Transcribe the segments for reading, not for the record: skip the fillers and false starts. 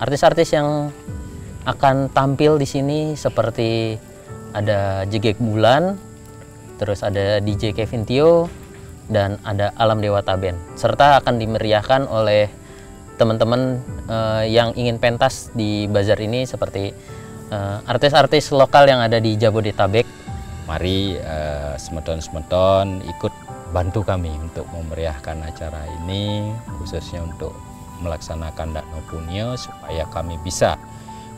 artis-artis yang akan tampil di sini seperti ada Jegek Bulan, terus ada DJ Kevin Tio, dan ada Alam Dewata Band. Serta akan dimeriahkan oleh teman-teman yang ingin pentas di bazar ini seperti artis-artis lokal yang ada di Jabodetabek. Mari semeton-semeton ikut bantu kami untuk memeriahkan acara ini, khususnya untuk melaksanakan Dakno Punio supaya kami bisa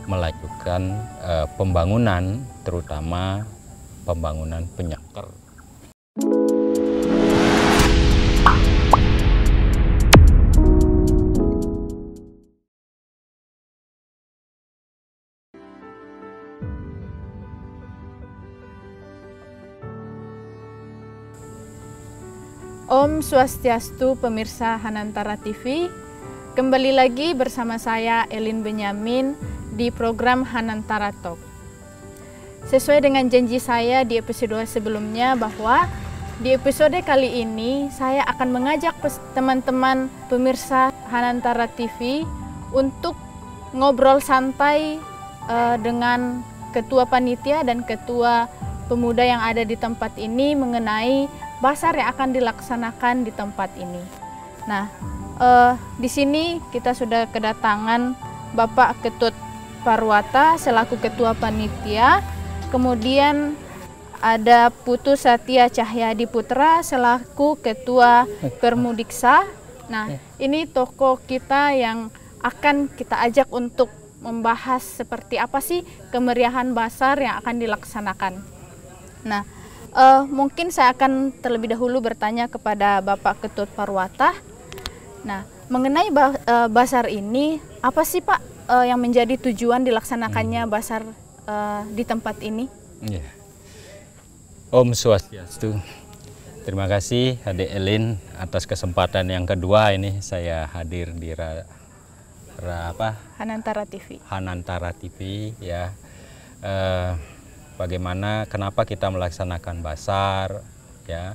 melanjutkan pembangunan, terutama pembangunan penyangker. Om Swastiastu pemirsa Hanantara TV, kembali lagi bersama saya Elin Benyamin di program Hanantara Talk. Sesuai dengan janji saya di episode sebelumnya bahwa di episode kali ini saya akan mengajak teman-teman pemirsa Hanantara TV untuk ngobrol santai dengan ketua panitia dan ketua pemuda yang ada di tempat ini mengenai basar yang akan dilaksanakan di tempat ini. Nah, di sini kita sudah kedatangan Bapak Ketut Parwata selaku ketua panitia, kemudian ada Putu Satya Cahyadi Putra selaku ketua Permudiksa. Nah, ini tokoh kita yang akan kita ajak untuk membahas seperti apa sih kemeriahan basar yang akan dilaksanakan. Nah, mungkin saya akan terlebih dahulu bertanya kepada Bapak Ketut Parwata. Nah, mengenai basar ini, apa sih Pak yang menjadi tujuan dilaksanakannya basar di tempat ini? Ya. Om Swastiastu. Terima kasih Adik Elin atas kesempatan yang kedua ini saya hadir di Hanantara TV. Hanantara TV ya. Bagaimana, kenapa kita melaksanakan basar ya,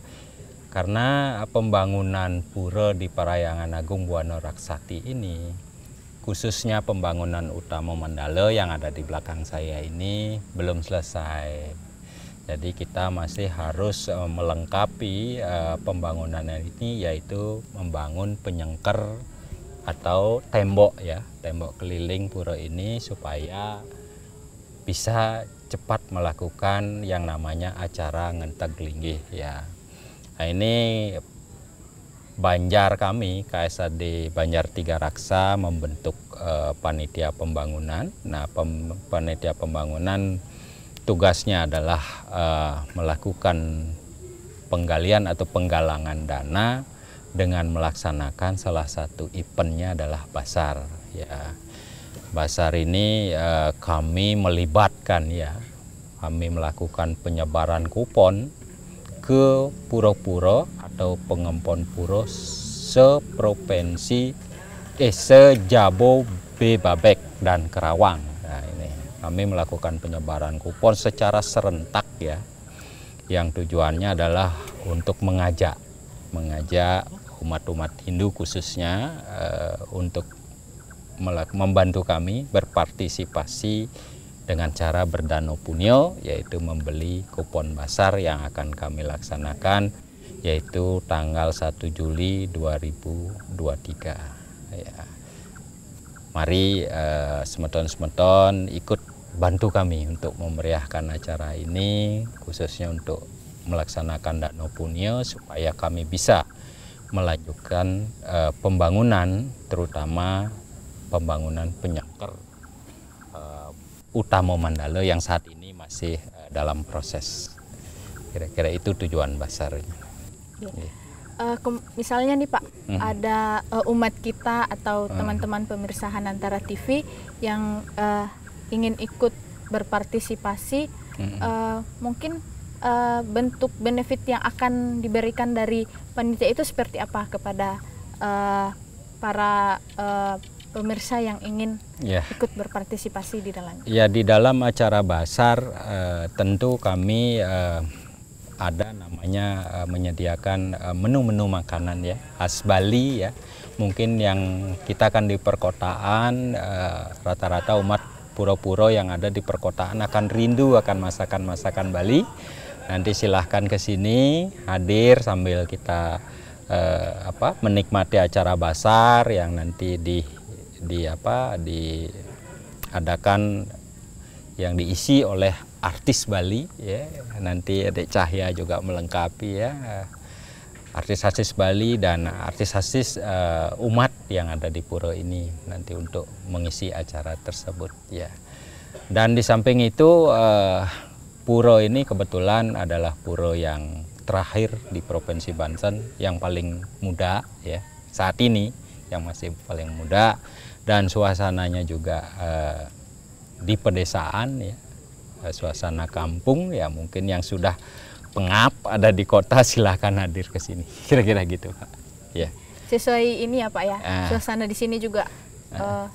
karena pembangunan pura di Parayangan Agung Buwana Raksati ini, khususnya pembangunan utama Mandala yang ada di belakang saya ini belum selesai. Jadi kita masih harus melengkapi pembangunan ini, yaitu membangun penyengker atau tembok ya, tembok keliling pura ini supaya bisa cepat melakukan yang namanya acara ngenteg linggih ya. Nah, ini Banjar kami, KSAD Banjar Tiga Raksa membentuk panitia pembangunan. Nah, panitia pembangunan tugasnya adalah melakukan penggalian atau penggalangan dana dengan melaksanakan salah satu eventnya adalah basar ya. Basar ini kami melibatkan ya, kami melakukan penyebaran kupon ke pura-pura atau pengempon pura seprovinsi Sejabodebek dan Kerawang. Nah, ini kami melakukan penyebaran kupon secara serentak ya, yang tujuannya adalah untuk mengajak umat-umat Hindu khususnya untuk membantu kami berpartisipasi dengan cara berdano punio, yaitu membeli kupon basar yang akan kami laksanakan, yaitu tanggal 1 Juli 2023 ya. Mari semeton-semeton ikut bantu kami untuk memeriahkan acara ini, khususnya untuk melaksanakan Dakno Punio supaya kami bisa melanjutkan pembangunan, terutama pembangunan penyangker utama Mandala yang saat ini masih dalam proses. Kira-kira itu tujuan basarnya. Ya. Misalnya nih Pak, ada umat kita atau teman-teman pemirsa Hanantara TV yang ingin ikut berpartisipasi, mungkin bentuk benefit yang akan diberikan dari panitia itu seperti apa kepada para pemirsa yang ingin ikut berpartisipasi di dalamnya? Ya, di dalam acara basar tentu kami ada namanya menyediakan menu-menu makanan ya khas Bali ya, mungkin yang kita kan di perkotaan, rata-rata umat pura-pura yang ada di perkotaan akan rindu akan masakan-masakan Bali. Nanti silahkan ke sini hadir sambil kita menikmati acara basar yang nanti diadakan, yang diisi oleh artis Bali ya. Nanti Dek Cahya juga melengkapi ya, artis-artis Bali dan artis-artis umat yang ada di pura ini nanti untuk mengisi acara tersebut ya. Dan di samping itu pura ini kebetulan adalah pura yang terakhir di Provinsi Banten yang paling muda ya saat ini, yang masih paling muda, dan suasananya juga di pedesaan ya, suasana kampung ya. Mungkin yang sudah pengap ada di kota silahkan hadir ke sini, kira-kira gitu Pak ya. Sesuai ini ya Pak ya, suasana di sini juga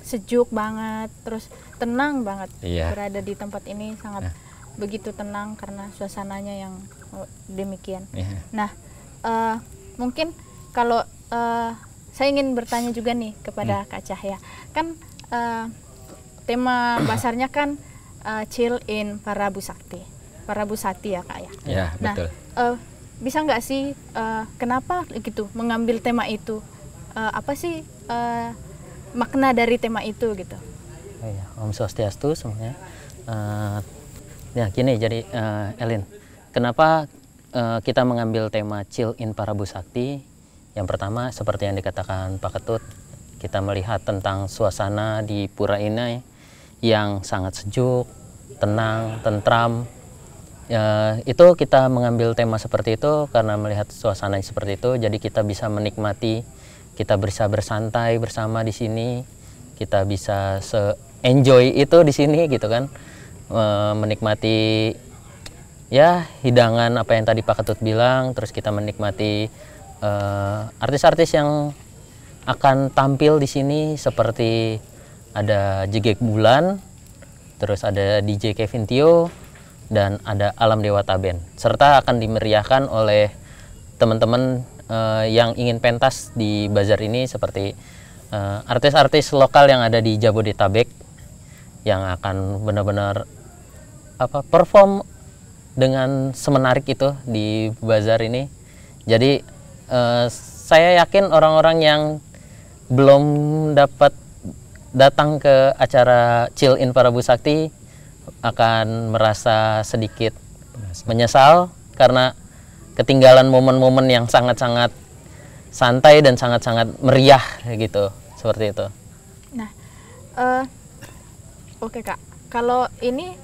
sejuk banget, terus tenang banget. Berada di tempat ini sangat begitu tenang karena suasananya yang demikian. Nah mungkin kalau saya ingin bertanya juga nih kepada Kak Cahya, kan tema basarnya kan Chill in Parabusakti ya Kak ya. Ya nah, betul. Bisa nggak sih kenapa gitu mengambil tema itu? Apa sih makna dari tema itu gitu? Om Swastiastu semuanya. Ya gini, jadi Elin, kenapa kita mengambil tema Chill in Parabusakti? Yang pertama seperti yang dikatakan Pak Ketut, kita melihat tentang suasana di pura ini yang sangat sejuk, tenang, tentram. Itu kita mengambil tema seperti itu karena melihat suasana seperti itu, jadi kita bisa menikmati, kita bisa bersantai bersama di sini, kita bisa enjoy itu di sini gitu kan, menikmati ya hidangan apa yang tadi Pak Ketut bilang, terus kita menikmati artis-artis yang akan tampil di sini seperti ada Jegek Bulan, terus ada DJ Kevin Tio, dan ada Alam Dewata Band, serta akan dimeriahkan oleh teman-teman yang ingin pentas di bazar ini seperti artis-artis lokal yang ada di Jabodetabek yang akan benar-benar perform dengan semenarik itu di bazar ini. Jadi saya yakin orang-orang yang belum dapat datang ke acara Chill in Parabusakti akan merasa sedikit menyesal karena ketinggalan momen-momen yang sangat-sangat santai dan sangat-sangat meriah gitu, seperti itu. Nah, oke Kak, kalau ini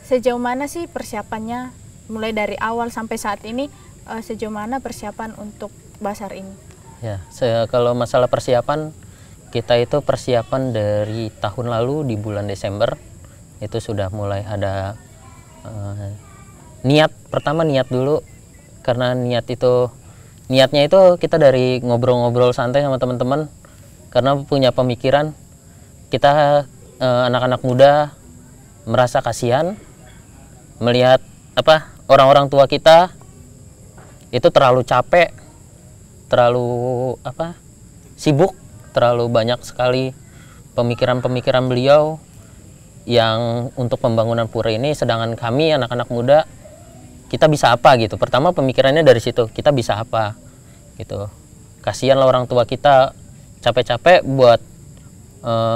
sejauh mana sih persiapannya mulai dari awal sampai saat ini, sejauh mana persiapan untuk basar ini? Ya, kalau masalah persiapan, kita itu persiapan dari tahun lalu di bulan Desember itu sudah mulai ada niat. Pertama niat dulu, karena niatnya itu kita dari ngobrol-ngobrol santai sama teman-teman, karena punya pemikiran kita anak-anak muda merasa kasihan melihat orang-orang tua kita itu terlalu capek, terlalu sibuk, terlalu banyak sekali pemikiran-pemikiran beliau yang untuk pembangunan pura ini, sedangkan kami anak-anak muda kita bisa apa gitu. Pertama pemikirannya dari situ, kita bisa apa gitu. Kasihanlah orang tua kita capek-capek buat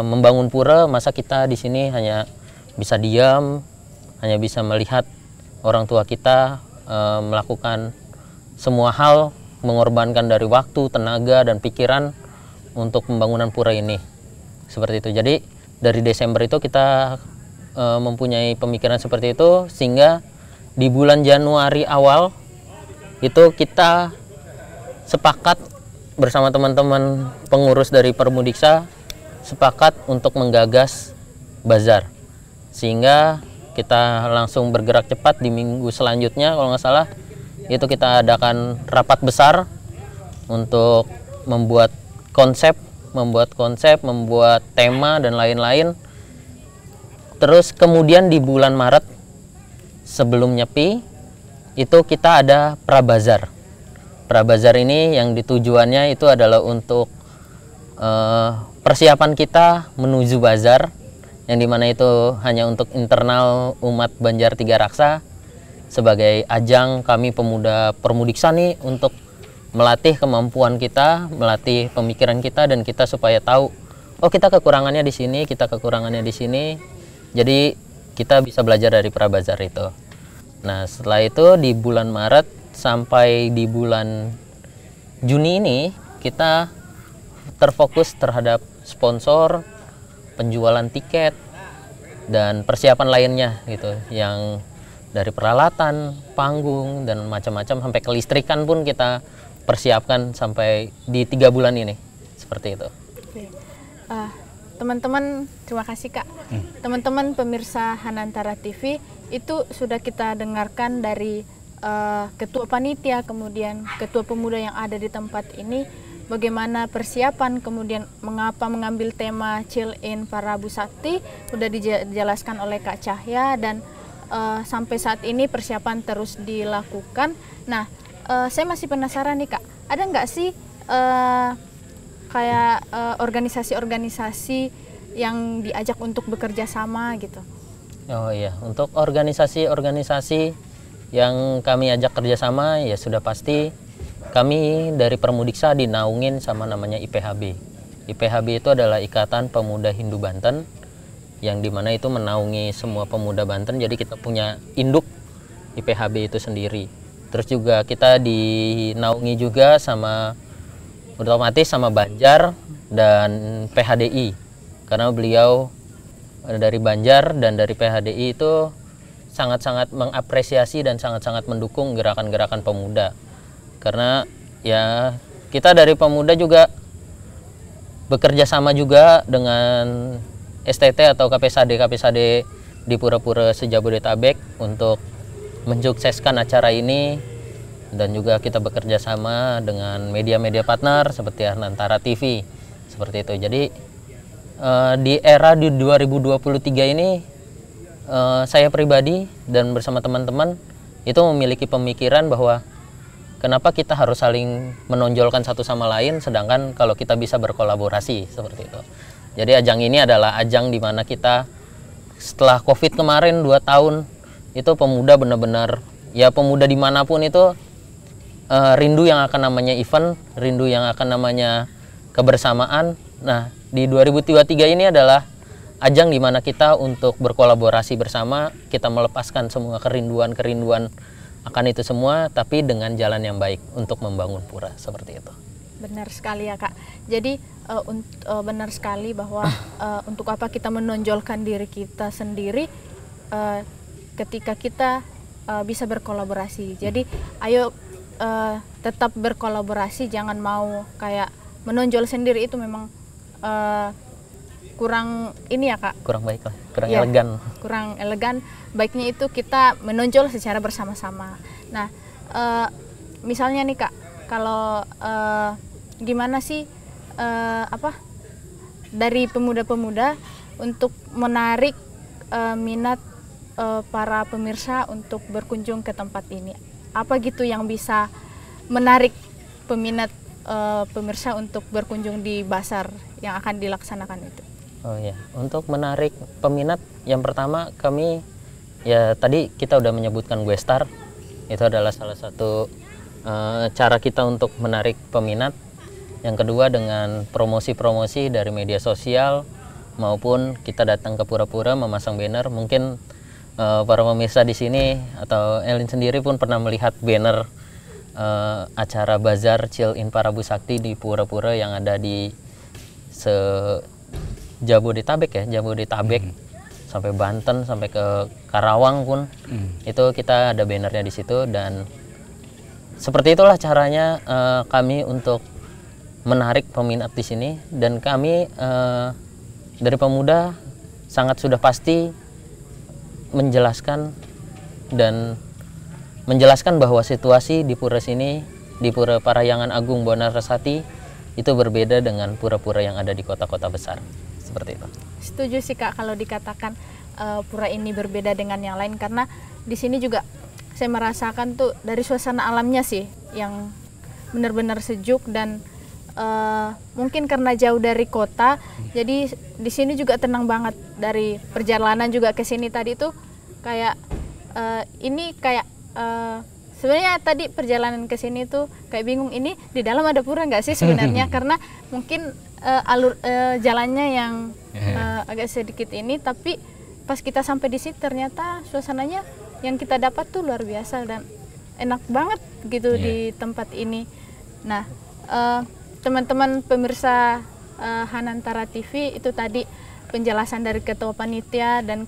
membangun pura, masa kita di sini hanya bisa diam, hanya bisa melihat orang tua kita melakukan semua hal, mengorbankan dari waktu, tenaga, dan pikiran untuk pembangunan pura ini. Seperti itu. Jadi dari Desember itu kita mempunyai pemikiran seperti itu, sehingga di bulan Januari awal itu kita sepakat bersama teman-teman pengurus dari Permudiksa sepakat untuk menggagas bazar, sehingga kita langsung bergerak cepat di minggu selanjutnya kalau nggak salah itu kita adakan rapat besar untuk membuat konsep, membuat tema dan lain-lain. Terus kemudian di bulan Maret sebelum Nyepi itu kita ada prabazar. Prabazar ini yang ditujuannya itu adalah untuk persiapan kita menuju bazar, yang dimana itu hanya untuk internal umat Banjar Tiga Raksa, sebagai ajang kami pemuda Permudiksa nih untuk melatih kemampuan kita, melatih pemikiran kita, dan kita supaya tahu, oh kita kekurangannya di sini, kita kekurangannya di sini, jadi kita bisa belajar dari Prabazar itu. Nah setelah itu di bulan Maret sampai di bulan Juni ini kita terfokus terhadap sponsor, penjualan tiket, dan persiapan lainnya gitu, yang dari peralatan, panggung, dan macam-macam, sampai kelistrikan pun kita persiapkan sampai di 3 bulan ini, seperti itu. Teman-teman, terima kasih Kak. Teman-teman pemirsa Hanantara TV, itu sudah kita dengarkan dari ketua panitia, kemudian ketua pemuda yang ada di tempat ini, bagaimana persiapan, kemudian mengapa mengambil tema Chill in Parabu Sakti, sudah dijelaskan oleh Kak Cahya, dan sampai saat ini persiapan terus dilakukan. Nah, saya masih penasaran nih Kak, ada nggak sih kayak organisasi-organisasi yang diajak untuk bekerja sama gitu? Oh iya, untuk organisasi-organisasi yang kami ajak kerjasama ya sudah pasti kami dari Permudiksa dinaungin sama namanya IPHB. IPHB itu adalah Ikatan Pemuda Hindu Banten, yang dimana itu menaungi semua pemuda Banten. Jadi kita punya induk IPHB itu sendiri. Terus juga kita dinaungi juga sama otomatis sama Banjar dan PHDI, karena beliau dari Banjar dan dari PHDI itu sangat-sangat mengapresiasi dan sangat-sangat mendukung gerakan-gerakan pemuda. Karena ya kita dari pemuda juga bekerja sama juga dengan STT atau KPSAD di pura-pura se-Jabodetabek untuk mensukseskan acara ini, dan juga kita bekerja sama dengan media-media partner seperti Hanantara TV, seperti itu. Jadi di era di 2023 ini saya pribadi dan bersama teman-teman itu memiliki pemikiran bahwa kenapa kita harus saling menonjolkan satu sama lain, sedangkan kalau kita bisa berkolaborasi, seperti itu. Jadi ajang ini adalah ajang di mana kita setelah COVID kemarin 2 tahun itu pemuda benar-benar, ya pemuda dimanapun itu rindu yang akan namanya event, rindu yang akan namanya kebersamaan. Nah di 2023 ini adalah ajang di mana kita untuk berkolaborasi bersama, kita melepaskan semua kerinduan akan itu semua, tapi dengan jalan yang baik untuk membangun pura, seperti itu. Benar sekali ya Kak. Jadi benar sekali bahwa untuk apa kita menonjolkan diri kita sendiri ketika kita bisa berkolaborasi. Jadi ayo tetap berkolaborasi, jangan mau kayak menonjol sendiri, itu memang kurang ini ya Kak, kurang baik lah, kurang elegan. Baiknya itu kita menonjol secara bersama-sama. Nah misalnya nih Kak, kalau gimana sih dari pemuda-pemuda untuk menarik minat para pemirsa untuk berkunjung ke tempat ini, apa gitu yang bisa menarik peminat pemirsa untuk berkunjung di bazar yang akan dilaksanakan itu? Oh ya, untuk menarik peminat, yang pertama kami ya tadi kita udah menyebutkan Guestar, itu adalah salah satu cara kita untuk menarik peminat. Yang kedua dengan promosi-promosi dari media sosial, maupun kita datang ke pura-pura memasang banner. Mungkin para pemirsa di sini atau Elin sendiri pun pernah melihat banner acara Bazar Chill in Parabu Sakti di pura-pura yang ada di Jabodetabek ya, Jabodetabek sampai Banten, sampai ke Karawang pun itu kita ada bannernya di situ. Dan seperti itulah caranya kami untuk menarik peminat di sini. Dan kami dari pemuda sangat sudah pasti menjelaskan bahwa situasi di pura sini, di Pura Parahyangan Agung Buana Rasati, itu berbeda dengan pura-pura yang ada di kota-kota besar, seperti itu. Setuju sih Kak kalau dikatakan pura ini berbeda dengan yang lain, karena di sini juga saya merasakan tuh dari suasana alamnya sih yang benar-benar sejuk dan mungkin karena jauh dari kota, jadi di sini juga tenang banget. Dari perjalanan juga ke sini tadi tuh kayak ini kayak sebenarnya tadi perjalanan ke sini tuh kayak bingung, ini di dalam ada pura nggak sih sebenarnya, karena mungkin alur jalannya yang agak sedikit ini, tapi pas kita sampai di sini ternyata suasananya yang kita dapat tuh luar biasa dan enak banget gitu di tempat ini. Nah, teman-teman pemirsa Hanantara TV, itu tadi penjelasan dari ketua panitia dan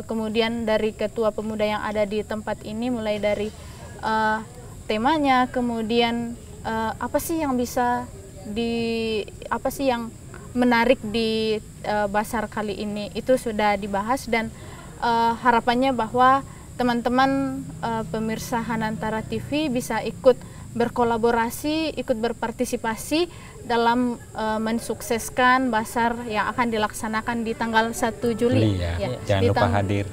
kemudian dari ketua pemuda yang ada di tempat ini, mulai dari temanya, kemudian apa sih yang bisa apa sih yang menarik di Basar kali ini, itu sudah dibahas, dan harapannya bahwa teman-teman pemirsa Hanantara TV bisa ikut berkolaborasi, ikut berpartisipasi dalam mensukseskan Basar yang akan dilaksanakan di tanggal 1 Juli. Jangan lupa hadir.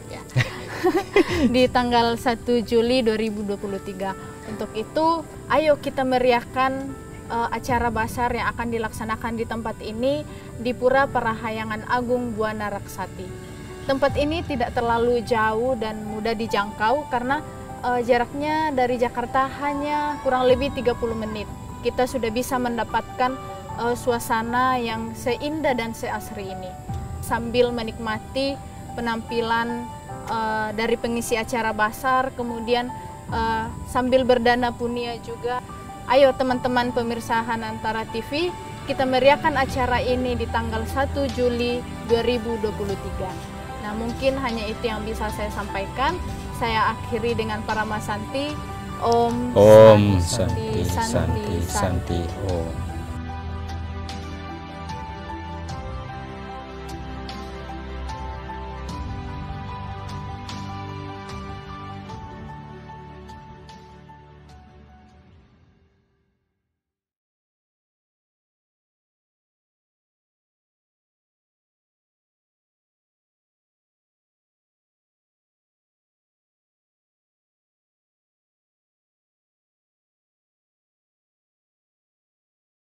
Di tanggal 1 Juli 2023. Untuk itu, ayo kita meriahkan acara Basar yang akan dilaksanakan di tempat ini di Pura Parahyangan Agung Buana Raksati. Tempat ini tidak terlalu jauh dan mudah dijangkau karena jaraknya dari Jakarta hanya kurang lebih 30 menit. Kita sudah bisa mendapatkan suasana yang seindah dan seasri ini. Sambil menikmati penampilan dari pengisi acara Basar, kemudian sambil berdana punia juga. Ayo teman-teman pemirsa Hanantara TV, kita meriahkan acara ini di tanggal 1 Juli 2023. Nah, mungkin hanya itu yang bisa saya sampaikan. Saya akhiri dengan Paramasanti. Om Santi, Santi, Santi, Om.